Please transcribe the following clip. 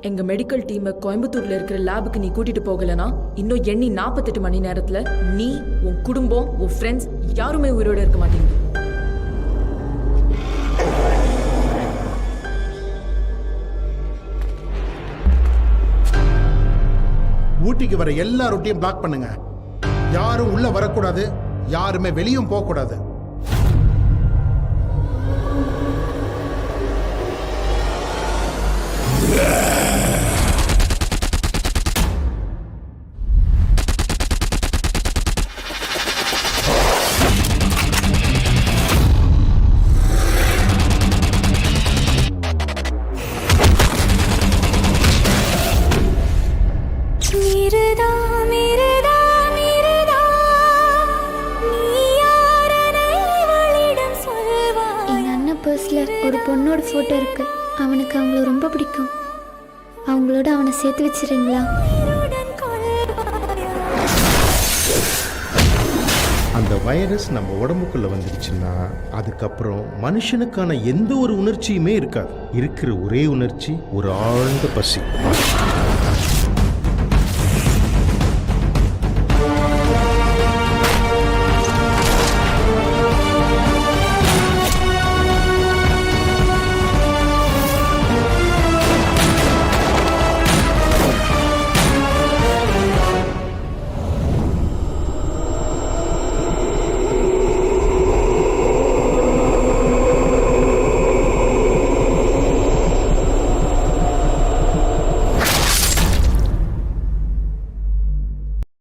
எங்க மெடிக்கல் டீமை கோயம்புத்தூர்ல இருக்கிற லேபுக்கு நீ கூட்டிட்டு போகலனா இன்னும் எண்ணி 48 மணி நேரத்துல நீ, உன் குடும்பம், உன் ஃப்ரெண்ட்ஸ் யாருமே உயிரோட இருக்க மாட்டீங்க. ஊட்டிக்கு வர எல்லா ரூட்டையும் பிளாக் பண்ணுங்க. யாரும் உள்ள வரக்கூடாது, யாருமே வெளியும் போக கூடாது. ஒரு பொண்ணோட போட்டோ இருக்கு. அவனுக்கு அவங்கள ரொம்ப பிடிக்கும். அவங்களோட அவனை சேர்த்து வச்சிருங்களா? அந்த வைரஸ் நம்ம உடம்புக்குள்ள வந்துடுச்சுன்னா அதுக்கப்புறம் மனுஷனுக்கான எந்த ஒரு உணர்ச்சியுமே இருக்காது. இருக்கிற ஒரே உணர்ச்சி ஒரு ஆழ்ந்த பசி.